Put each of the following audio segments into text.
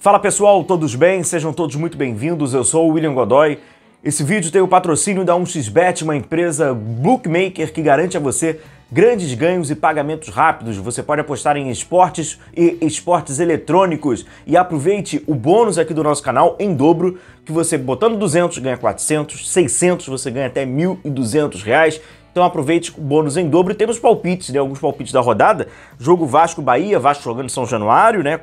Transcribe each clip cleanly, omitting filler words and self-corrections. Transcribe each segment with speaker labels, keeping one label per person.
Speaker 1: Fala pessoal, todos bem? Sejam todos muito bem-vindos, eu sou o William Godoy. Esse vídeo tem o patrocínio da 1xBet, uma empresa bookmaker que garante a você grandes ganhos e pagamentos rápidos. Você pode apostar em esportes e esportes eletrônicos e aproveite o bônus aqui do nosso canal em dobro, que você botando 200 ganha 400, 600 você ganha até R$ 1.200. Então aproveite o bônus em dobro e temos palpites, né? Alguns palpites da rodada. Jogo Vasco-Bahia, Vasco jogando em São Januário, né?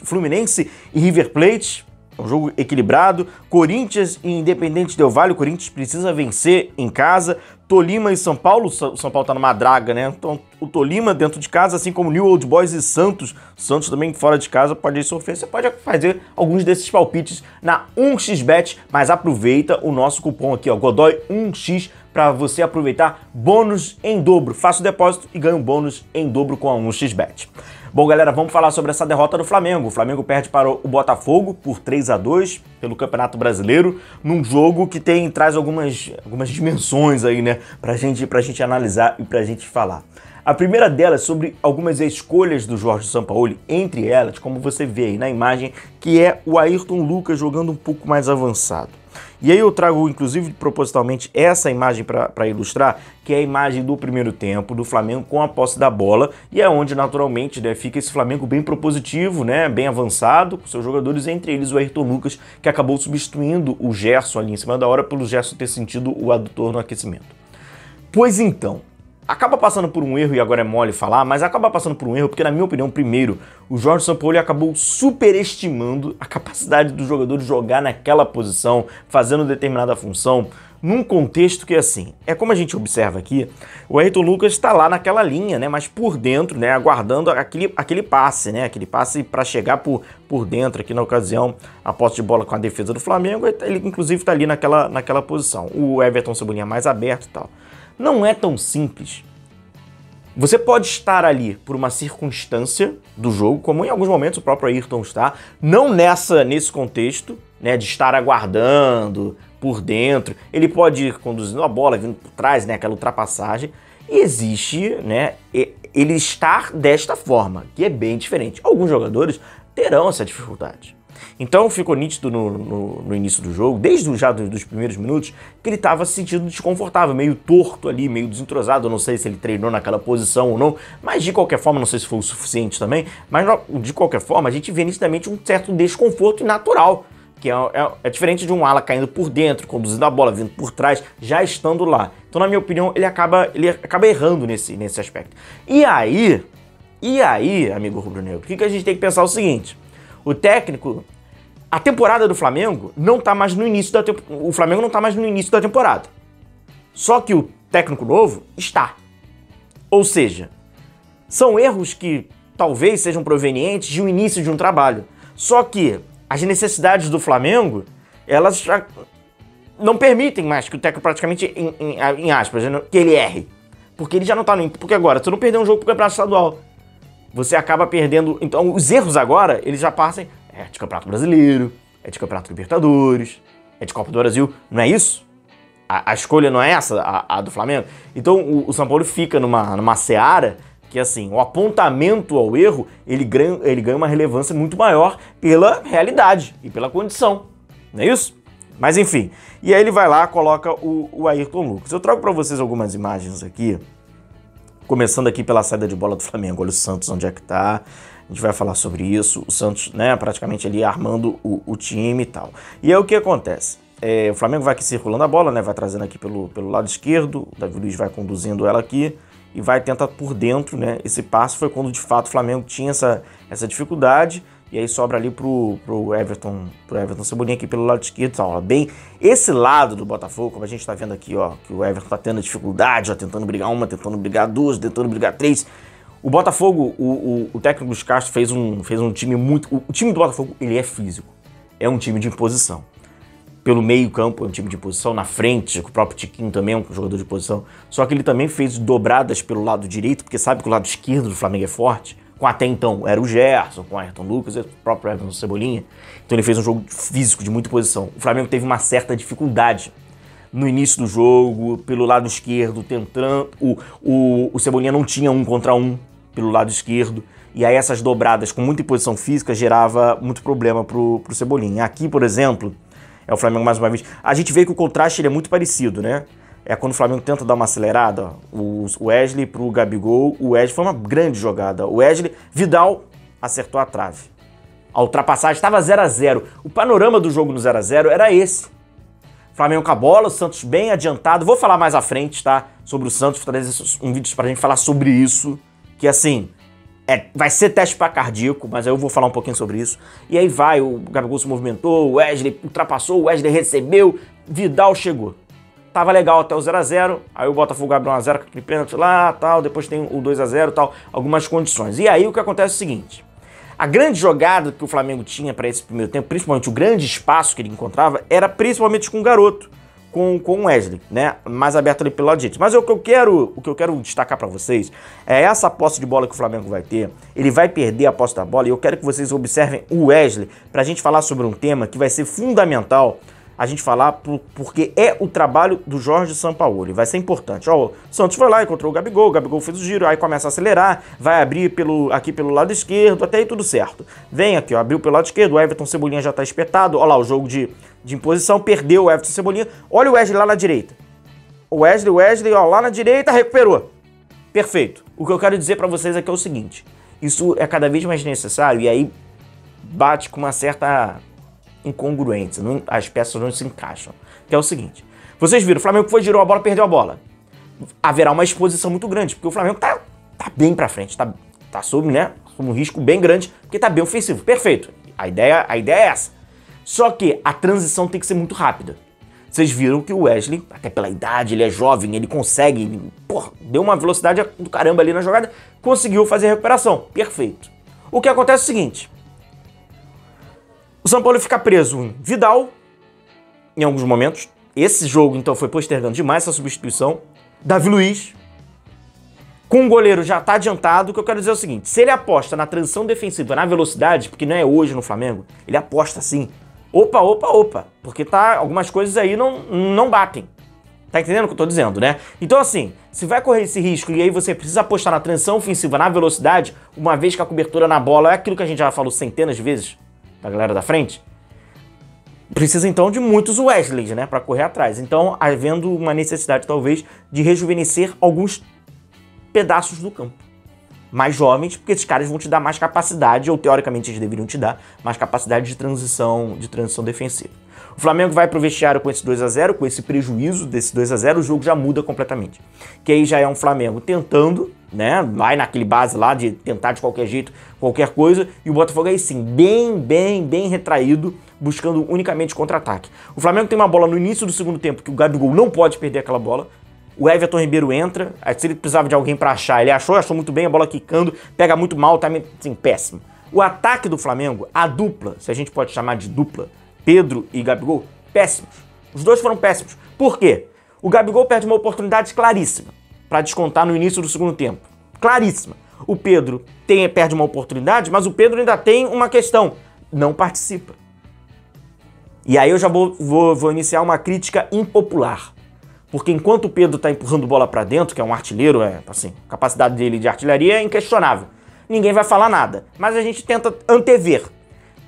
Speaker 1: Fluminense e River Plate, um jogo equilibrado. Corinthians e Independente Del Valle, o Corinthians precisa vencer em casa. Tolima e São Paulo, o São Paulo tá numa draga, né? Então o Tolima dentro de casa, assim como New Old Boys e Santos. Santos também fora de casa pode ir sofrer. Você pode fazer alguns desses palpites na 1xBet, mas aproveita o nosso cupom aqui, ó, Godoy1x, para você aproveitar bônus em dobro. Faça o depósito e ganhe um bônus em dobro com a 1xBet. Bom, galera, vamos falar sobre essa derrota do Flamengo. O Flamengo perde para o Botafogo por 3-2 pelo Campeonato Brasileiro, num jogo que traz algumas dimensões aí, né, pra gente analisar e pra gente falar. A primeira delas sobre algumas escolhas do Jorge Sampaoli, entre elas, como você vê aí na imagem, que é o Ayrton Lucas jogando um pouco mais avançado. E aí eu trago, inclusive, propositalmente essa imagem para ilustrar, que é a imagem do primeiro tempo do Flamengo com a posse da bola, e é onde, naturalmente, né, fica esse Flamengo bem propositivo, né, bem avançado, com seus jogadores, entre eles o Ayrton Lucas, que acabou substituindo o Gerson ali em cima da hora, pelo Gerson ter sentido o adutor no aquecimento. Pois então, acaba passando por um erro, e agora é mole falar, mas acaba passando por um erro porque, na minha opinião, primeiro, o Jorge Sampaoli acabou superestimando a capacidade do jogador de jogar naquela posição, fazendo determinada função, num contexto que, assim, é como a gente observa aqui, o Ayrton Lucas está lá naquela linha, né, mas por dentro, né, aguardando aquele passe, né, aquele passe para chegar por dentro, aqui na ocasião, a posse de bola com a defesa do Flamengo, ele inclusive está ali naquela posição. O Everton Cebolinha mais aberto e tal. Não é tão simples. Você pode estar ali por uma circunstância do jogo, como em alguns momentos o próprio Ayrton está, não nesse contexto, né, de estar aguardando por dentro. Ele pode ir conduzindo a bola, vindo por trás, né, aquela ultrapassagem. E existe, né, ele estar desta forma, que é bem diferente. Alguns jogadores terão essa dificuldade. Então ficou nítido no início do jogo, desde já dos primeiros minutos, que ele estava se sentindo desconfortável, meio torto ali, meio desentrosado. Eu não sei se ele treinou naquela posição ou não, mas de qualquer forma, não sei se foi o suficiente também, mas de qualquer forma a gente vê nitidamente um certo desconforto natural, que é diferente de um ala caindo por dentro, conduzindo a bola, vindo por trás, já estando lá. Então, na minha opinião, ele acaba errando nesse aspecto. E aí, amigo rubro-negro, o que a gente tem que pensar é o seguinte: o técnico, a temporada do Flamengo não tá mais no início da temporada. O Flamengo não tá mais no início da temporada. Só que o técnico novo está. Ou seja, são erros que talvez sejam provenientes de um início de um trabalho. Só que as necessidades do Flamengo, elas já não permitem mais que o técnico praticamente, em aspas, que ele erre. Porque ele já não tá no... Porque agora, se eu não perder um jogo pro Campeonato Estadual, você acaba perdendo... Então, os erros agora, eles já passam... É de Campeonato Brasileiro, é de Campeonato Libertadores, é de Copa do Brasil. Não é isso? A escolha não é essa, a do Flamengo? Então, o São Paulo fica numa seara que, assim, o apontamento ao erro, ele ganha uma relevância muito maior pela realidade e pela condição. Não é isso? Mas, enfim. E aí ele vai lá, coloca o Ayrton Lucas. Eu trago para vocês algumas imagens aqui, começando aqui pela saída de bola do Flamengo. Olha o Santos, onde é que tá. A gente vai falar sobre isso. O Santos, né, praticamente ali armando o time e tal. E aí o que acontece? O Flamengo vai aqui circulando a bola, né, vai trazendo aqui pelo lado esquerdo. O Davi Luiz vai conduzindo ela aqui e vai tentar por dentro, né. Esse passe foi quando de fato o Flamengo tinha essa dificuldade. E aí sobra ali pro Everton Cebolinha aqui pelo lado esquerdo. Ó, bem, esse lado do Botafogo, como a gente tá vendo aqui, ó, que o Everton tá tendo dificuldade, ó, tentando brigar uma, tentando brigar duas, tentando brigar três. O Botafogo, o técnico dos Castro fez um time muito... O time do Botafogo, ele é físico. É um time de imposição. Pelo meio campo, é um time de imposição. Na frente, o próprio Tiquinho também é um jogador de posição. Só que ele também fez dobradas pelo lado direito, porque sabe que o lado esquerdo do Flamengo é forte. Com até então era o Gerson, com o Ayrton Lucas, o próprio Everton Cebolinha. Então ele fez um jogo físico de muita posição. O Flamengo teve uma certa dificuldade no início do jogo, pelo lado esquerdo, tentando... O Cebolinha não tinha 1 contra 1 pelo lado esquerdo. E aí essas dobradas com muita imposição física gerava muito problema pro Cebolinha. Aqui, por exemplo, é o Flamengo mais uma vez. A gente vê que o contraste ele é muito parecido, né? É quando o Flamengo tenta dar uma acelerada, o Wesley pro Gabigol. O Wesley foi uma grande jogada. O Wesley, Vidal acertou a trave. A ultrapassagem estava 0 a 0. O panorama do jogo no 0 a 0 era esse. Flamengo com a bola, o Santos bem adiantado. Vou falar mais à frente, tá? Sobre o Santos, vou trazer um vídeo pra gente falar sobre isso. Que assim, vai ser teste para cardíaco, mas aí eu vou falar um pouquinho sobre isso. E aí o Gabigol se movimentou, o Wesley ultrapassou, o Wesley recebeu, Vidal chegou. Tava legal até o 0 a 0, aí o Botafogo abre 1 a 0 com aquele pênalti lá, tal, depois tem o 2 a 0, tal, algumas condições. E aí o que acontece é o seguinte, a grande jogada que o Flamengo tinha para esse primeiro tempo, principalmente o grande espaço que ele encontrava, era principalmente com o garoto, com o Wesley, né, mais aberto ali pelo lado direito. Mas o que eu quero destacar para vocês é essa posse de bola que o Flamengo vai ter. Ele vai perder a posse da bola e eu quero que vocês observem o Wesley pra gente falar sobre um tema que vai ser fundamental a gente falar, porque é o trabalho do Jorge Sampaoli, vai ser importante. Ó, o Santos foi lá, encontrou o Gabigol fez o giro, aí começa a acelerar, vai abrir aqui pelo lado esquerdo, até aí tudo certo. Vem aqui, ó, abriu pelo lado esquerdo, o Everton Cebolinha já tá espetado, ó lá o jogo de imposição, perdeu o Everton Cebolinha, olha o Wesley lá na direita. O Wesley, ó, lá na direita, recuperou. Perfeito. O que eu quero dizer pra vocês aqui é o seguinte, isso é cada vez mais necessário e aí bate com uma certa incongruentes, as peças não se encaixam. Que é o seguinte, vocês viram, o Flamengo foi, girou a bola, perdeu a bola. Haverá uma exposição muito grande, porque o Flamengo tá bem pra frente, tá sob, né, sob um risco bem grande, porque tá bem ofensivo. Perfeito, a ideia é essa. Só que a transição tem que ser muito rápida. Vocês viram que o Wesley, até pela idade, ele é jovem, ele consegue, deu uma velocidade do caramba ali na jogada, conseguiu fazer a recuperação. Perfeito. O que acontece é o seguinte, o São Paulo fica preso em Vidal, em alguns momentos. Esse jogo, então, foi postergando demais essa substituição. Davi Luiz, com o goleiro já tá adiantado. O que eu quero dizer é o seguinte, se ele aposta na transição defensiva, na velocidade, porque não é hoje no Flamengo, ele aposta sim. Opa, porque algumas coisas aí não batem. Tá entendendo o que eu tô dizendo, né? Então, assim, se vai correr esse risco e aí você precisa apostar na transição ofensiva, na velocidade, uma vez que a cobertura na bola é aquilo que a gente já falou centenas de vezes, da galera da frente, precisa então de muitos Wesleys, né, para correr atrás. Então, havendo uma necessidade talvez de rejuvenescer alguns pedaços do campo. Mais jovens, porque esses caras vão te dar mais capacidade, ou teoricamente eles deveriam te dar mais capacidade de transição defensiva. O Flamengo vai pro vestiário com esse 2 a 0, com esse prejuízo desse 2 a 0, o jogo já muda completamente. Que aí já é um Flamengo tentando, né, vai naquele base lá de tentar de qualquer jeito, qualquer coisa, e o Botafogo aí sim, bem retraído, buscando unicamente contra-ataque. O Flamengo tem uma bola no início do segundo tempo, que o Gabigol não pode perder aquela bola. O Everton Ribeiro entra, se ele precisava de alguém pra achar, ele achou muito bem, a bola quicando, pega muito mal, tá assim, péssimo. O ataque do Flamengo, a dupla, se a gente pode chamar de dupla, Pedro e Gabigol, péssimos. Os dois foram péssimos. Por quê? O Gabigol perde uma oportunidade claríssima para descontar no início do segundo tempo. Claríssima. O Pedro perde uma oportunidade, mas o Pedro ainda tem uma questão. Não participa. E aí eu já vou iniciar uma crítica impopular. Porque enquanto o Pedro tá empurrando bola para dentro, que é um artilheiro, assim, a capacidade dele de artilharia é inquestionável. Ninguém vai falar nada. Mas a gente tenta antever.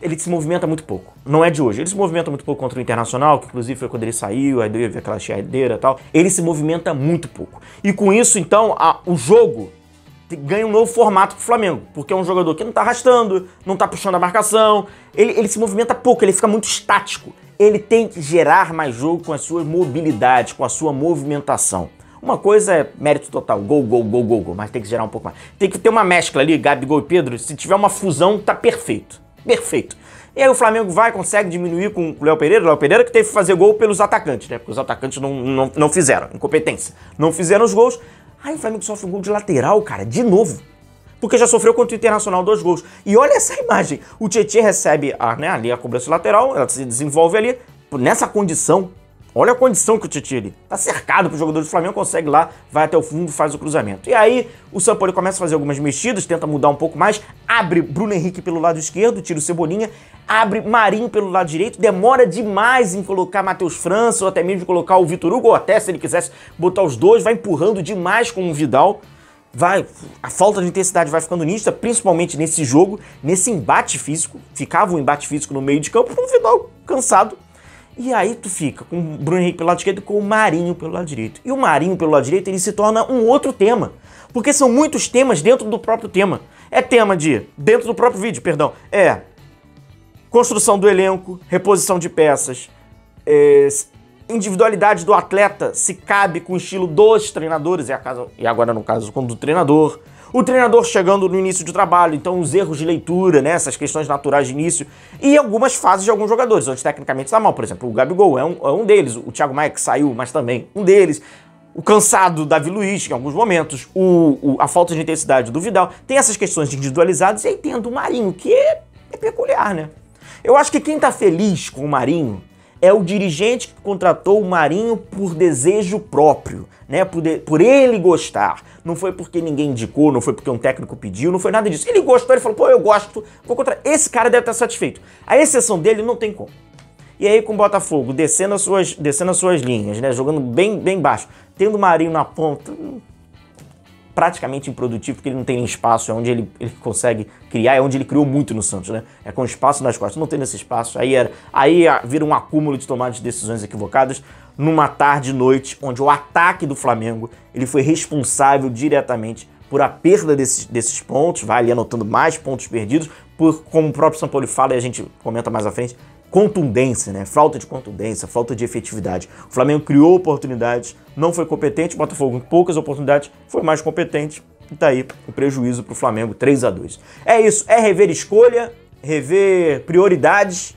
Speaker 1: Ele se movimenta muito pouco. Não é de hoje. Ele se movimenta muito pouco contra o Internacional, que inclusive foi quando ele saiu, aí deu aquela chiadeira e tal. Ele se movimenta muito pouco. E com isso, então, o jogo ganha um novo formato pro Flamengo. Porque é um jogador que não tá arrastando, não tá puxando a marcação. Ele se movimenta pouco, ele fica muito estático. Ele tem que gerar mais jogo com a sua mobilidade, com a sua movimentação. Uma coisa é mérito total, gol, mas tem que gerar um pouco mais. Tem que ter uma mescla ali, Gabigol e Pedro. Se tiver uma fusão, tá perfeito. Perfeito. E aí o Flamengo consegue diminuir com o Léo Pereira que teve que fazer gol pelos atacantes, né? Porque os atacantes não fizeram, incompetência. Não fizeram os gols. Aí o Flamengo sofre um gol de lateral, cara, de novo. Porque já sofreu contra o Internacional 2 gols. E olha essa imagem. O Tietchan recebe ali a cobrança lateral, ela se desenvolve ali. Nessa condição, olha a condição que o Tietchan ali tá cercado pro jogador do Flamengo, consegue lá, vai até o fundo, faz o cruzamento. E aí o Sampaoli começa a fazer algumas mexidas, tenta mudar um pouco mais, abre Bruno Henrique pelo lado esquerdo, tira o Cebolinha, abre Marinho pelo lado direito, demora demais em colocar Matheus França, ou até mesmo colocar o Vitor Hugo, ou até se ele quisesse botar os dois, vai empurrando demais com o Vidal. a falta de intensidade vai ficando nítida, principalmente nesse jogo, nesse embate físico. Ficava um embate físico no meio de campo, com o Vidal cansado. E aí tu fica com o Bruno Henrique pelo lado esquerdo e com o Marinho pelo lado direito. E o Marinho pelo lado direito, ele se torna um outro tema. Porque são muitos temas dentro do próprio tema. É tema dentro do próprio vídeo, perdão, construção do elenco, reposição de peças, individualidade do atleta, se cabe com o estilo dos treinadores, e agora no caso do treinador. O treinador chegando no início de trabalho, então os erros de leitura, né, essas questões naturais de início, e algumas fases de alguns jogadores, onde tecnicamente está mal. Por exemplo, o Gabigol é um deles, o Thiago Maia que saiu, mas também um deles. O cansado Davi Luiz, em alguns momentos, a falta de intensidade do Vidal. Tem essas questões individualizadas, e aí tem a do Marinho, que é peculiar, né? Eu acho que quem tá feliz com o Marinho é o dirigente que contratou o Marinho por desejo próprio, né? Por ele gostar. Não foi porque ninguém indicou, não foi porque um técnico pediu, não foi nada disso. Ele gostou, ele falou, pô, eu gosto, vou contratar. Esse cara deve estar satisfeito. A exceção dele não tem como. E aí com o Botafogo descendo as suas linhas, né? Jogando bem baixo, tendo o Marinho na ponta, praticamente improdutivo, porque ele não tem espaço, é onde ele consegue criar, é onde ele criou muito no Santos, né? É com espaço nas costas, não tendo esse espaço, aí vira um acúmulo de tomadas de decisões equivocadas numa tarde e noite, onde o ataque do Flamengo, ele foi responsável diretamente por a perda desses pontos, vai ali anotando mais pontos perdidos, como o próprio São Paulo fala, e a gente comenta mais à frente, contundência, né? Falta de contundência, falta de efetividade. O Flamengo criou oportunidades, não foi competente, o Botafogo em poucas oportunidades foi mais competente, e tá aí o prejuízo pro Flamengo, 3-2. É isso, é rever escolha, rever prioridades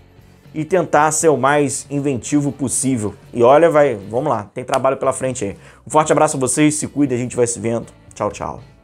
Speaker 1: e tentar ser o mais inventivo possível. E olha, vamos lá, tem trabalho pela frente aí. Um forte abraço a vocês, se cuida, a gente vai se vendo. Tchau, tchau.